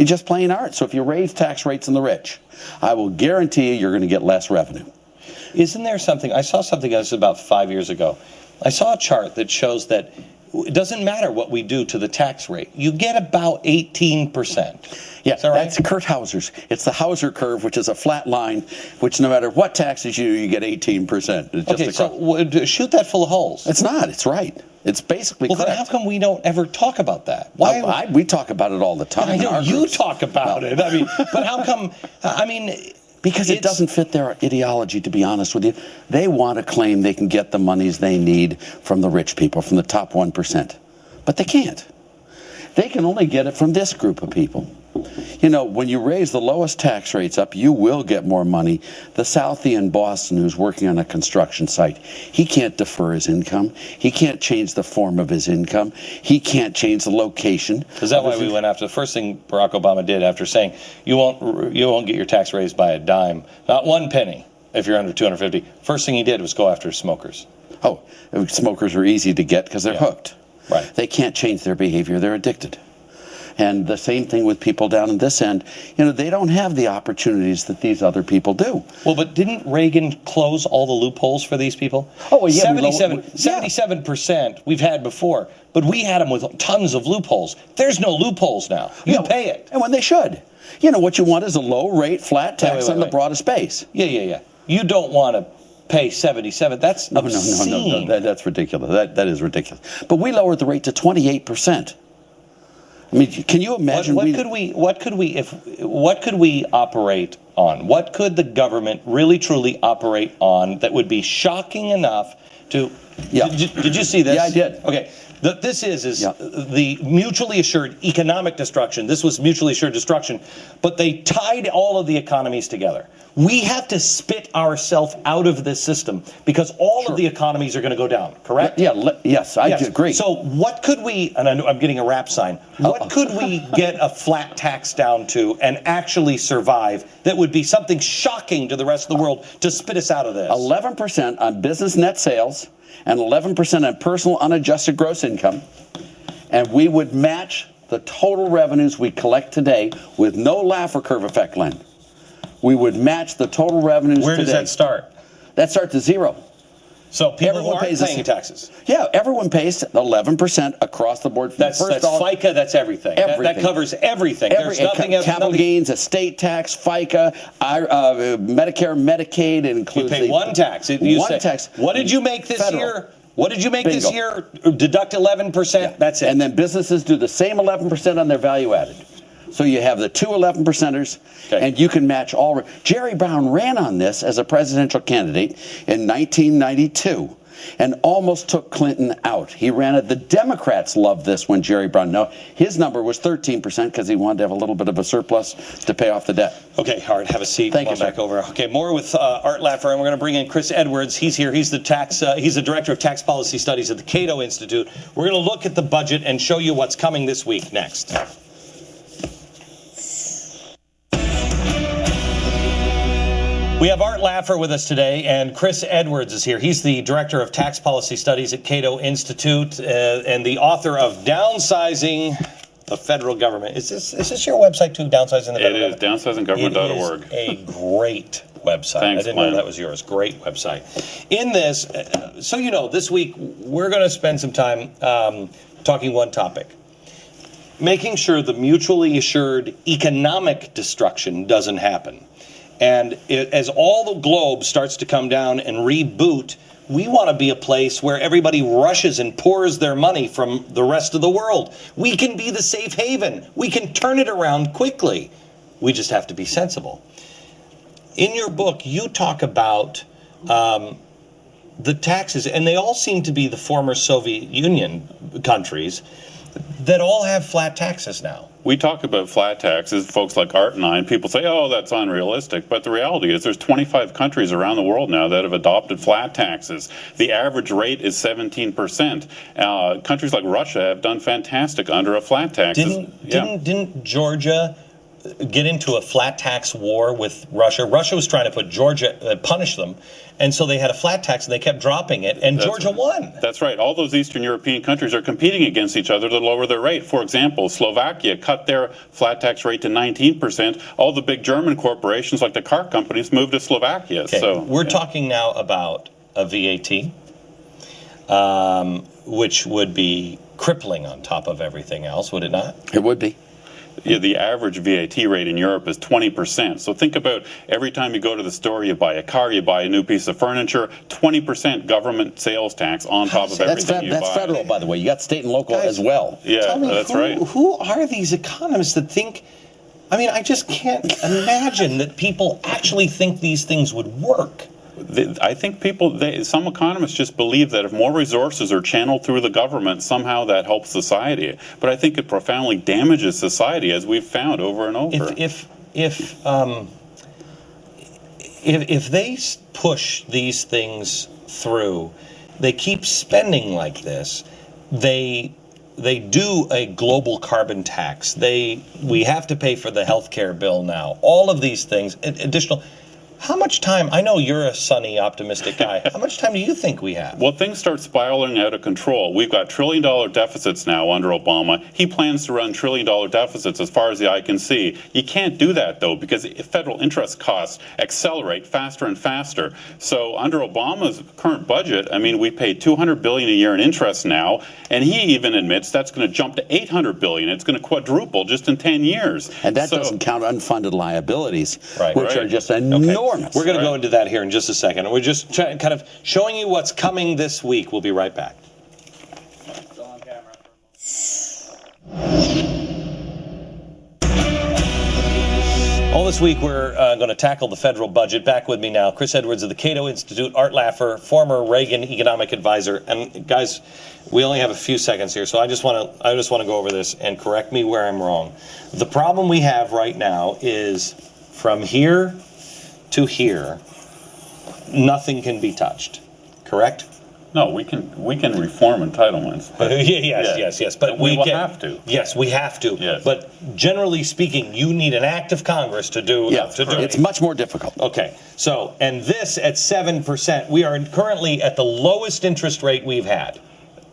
You just plain aren't. So if you raise tax rates on the rich, I will guarantee you you're going to get less revenue. Isn't there something, I saw something else about 5 years ago. I saw a chart that shows that it doesn't matter what we do to the tax rate. You get about 18%. Yeah, Is that right? that's Kurt Hauser's. It's the Hauser curve, which is a flat line, which no matter what taxes you do, you get 18%. It's Okay, just so shoot that full of holes. It's not. It's right. It's basically Well, correct. then how come we don't ever talk about that? Why? We talk about it all the time. I in know our you groups. talk about it. I mean, but how come? I mean, Because it doesn't fit their ideology, to be honest with you. They want to claim they can get the monies they need from the rich people, from the top 1%. But they can't. They can only get it from this group of people. You know, when you raise the lowest tax rates up, you will get more money. The Southie in Boston who's working on a construction site, he can't defer his income. He can't change the form of his income. He can't change the location. Is that why we went after the first thing Barack Obama did after saying you won't get your tax raised by a dime, not one penny if you're under 250? First thing he did was go after smokers. Oh, smokers are easy to get because they're hooked. Right. They can't change their behavior. They're addicted. And the same thing with people down in this end. You know, they don't have the opportunities that these other people do. Well, but didn't Reagan close all the loopholes for these people? Oh, well, yeah. 77% we've had before, but we had them with tons of loopholes. There's no loopholes now. You pay it. And when they should. You know, what you want is a low-rate, flat tax on the broadest base. Yeah. You don't want to pay 77. That's obscene. No. That's ridiculous. That is ridiculous. But we lowered the rate to 28%. I mean, can you imagine? What could we operate on? What could the government really truly operate on that would be shocking enough to? Yeah. Did you see this? Yeah, I did. Okay. This is the mutually assured economic destruction. This was mutually assured destruction, but they tied all of the economies together. We have to spit ourselves out of this system because all of the economies are going to go down, correct? Yes, I agree. So what could we, and I'm getting a rap sign, what could we get a flat tax down to and actually survive that would be something shocking to the rest of the world to spit us out of this? 11% on business net sales and 11% on personal unadjusted gross income, and we would match the total revenues we collect today with no Laffer curve effect, Len. We would match the total revenues today. Where does that start? That starts at zero. So people who aren't paying taxes. Yeah, everyone pays 11% across the board. That's FICA, that's everything. That covers everything. There's nothing else. Capital gains, estate tax, FICA, Medicare, Medicaid, it includes. You pay one tax. Tax. What did you make this year? What did you make this year? Deduct 11%. Yeah. That's it. And then businesses do the same 11% on their value added. So you have the two 11%ers, and you can match all. Jerry Brown ran on this as a presidential candidate in 1992 and almost took Clinton out. He ran it. The Democrats loved this when Jerry Brown. No, his number was 13% because he wanted to have a little bit of a surplus to pay off the debt. Okay, Art, have a seat. Thank you, sir. Back over. Okay, more with Art Laffer, and we're going to bring in Chris Edwards. He's here. He's the he's the director of tax policy studies at the Cato Institute. We're going to look at the budget and show you what's coming this week. Next. We have Art Laffer with us today, and Chris Edwards is here. He's the Director of Tax Policy Studies at Cato Institute and the author of Downsizing the Federal Government. Is this your website too, Downsizing the Federal Government? It is, downsizinggovernment.org. It is a great website. Thanks, I didn't know that was yours. Great website. In this, so you know, this week we're going to spend some time talking one topic. Making sure the mutually assured economic destruction doesn't happen. And as all the globe starts to come down and reboot, we want to be a place where everybody rushes and pours their money from the rest of the world. We can be the safe haven. We can turn it around quickly. We just have to be sensible. In your book, you talk about the taxes, and they all seem to be the former Soviet Union countries that all have flat taxes now. We talk about flat taxes, folks like Art and I, and people say, oh, that's unrealistic. But the reality is there's 25 countries around the world now that have adopted flat taxes. The average rate is 17%. Countries like Russia have done fantastic under a flat tax. Didn't Georgia get into a flat tax war with Russia. Russia was trying to put Georgia, punish them, and so they had a flat tax and they kept dropping it, and Georgia won. That's right. All those Eastern European countries are competing against each other to lower their rate. For example, Slovakia cut their flat tax rate to 19%. All the big German corporations like the car companies moved to Slovakia. Okay. So we're talking now about a VAT, which would be crippling on top of everything else, would it not? It would be. Yeah, the average VAT rate in Europe is 20%. So think about every time you go to the store, you buy a car, you buy a new piece of furniture, 20% government sales tax on top of everything you buy. That's federal, by the way. You got state and local Guys, as well. Yeah, Tell me, that's right. Who are these economists that think? I mean, I just can't imagine that people actually think these things would work. I think some economists just believe that if more resources are channeled through the government, somehow that helps society. But I think it profoundly damages society, as we've found over and over. If they push these things through, they keep spending like this. They do a global carbon tax. We have to pay for the healthcare bill now. All of these things, additional. How much time, I know you're a sunny, optimistic guy, how much time do you think we have? Well, things start spiraling out of control. We've got trillion-dollar deficits now under Obama. He plans to run trillion-dollar deficits as far as the eye can see. You can't do that, though, because federal interest costs accelerate faster and faster. So under Obama's current budget, I mean, we pay $200 billion a year in interest now, and he even admits that's going to jump to $800 billion. It's going to quadruple just in 10 years. And that doesn't count unfunded liabilities, which are just enormous. We're going to go into that here in just a second. We're just kind of showing you what's coming this week. We'll be right back. All this week, we're going to tackle the federal budget. Back with me now, Chris Edwards of the Cato Institute, Art Laffer, former Reagan economic advisor. And guys, we only have a few seconds here, so I just want to go over this and correct me where I'm wrong. The problem we have right now is from here to here, nothing can be touched. Correct? No, we can reform entitlements. Yes. But we will have to. Yes, we have to. Yes. But generally speaking, you need an act of Congress to do. It's much more difficult. Okay. So, and this at 7%, we are currently at the lowest interest rate we've had.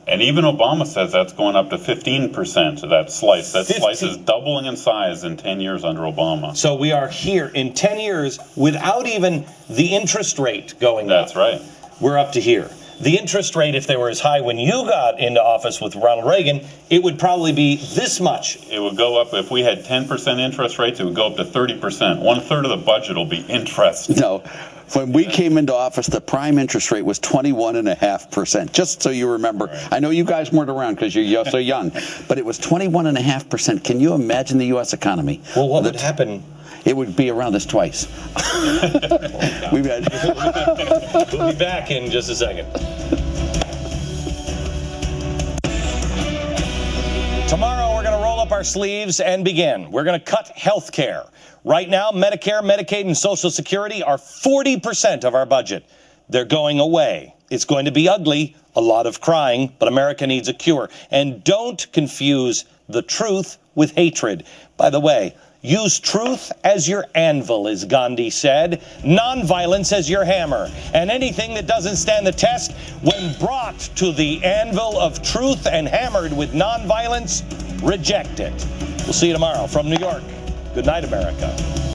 And even Obama says that's going up to 15%, that slice. That 15. slice is doubling in size in 10 years under Obama. So we are here in 10 years without even the interest rate going up. That's right. We're up to here. The interest rate, if they were as high when you got into office with Ronald Reagan, it would probably be this much. It would go up, if we had 10% interest rates, it would go up to 30%. 1/3 of the budget will be interest. No. When we came into office, the prime interest rate was 21.5%. Just so you remember. Right. I know you guys weren't around because you're so young, but it was 21.5%. Can you imagine the U.S. economy? Well, what would happen? It would be around this twice. We'll be back in just a second. Tomorrow, we're going to roll up our sleeves and begin. We're going to cut health care. Right now, Medicare, Medicaid, and Social Security are 40% of our budget. They're going away. It's going to be ugly, a lot of crying, but America needs a cure. And don't confuse the truth with hatred. By the way, use truth as your anvil, as Gandhi said, nonviolence as your hammer, and anything that doesn't stand the test, when brought to the anvil of truth and hammered with nonviolence, reject it. We'll see you tomorrow from New York. Good night, America.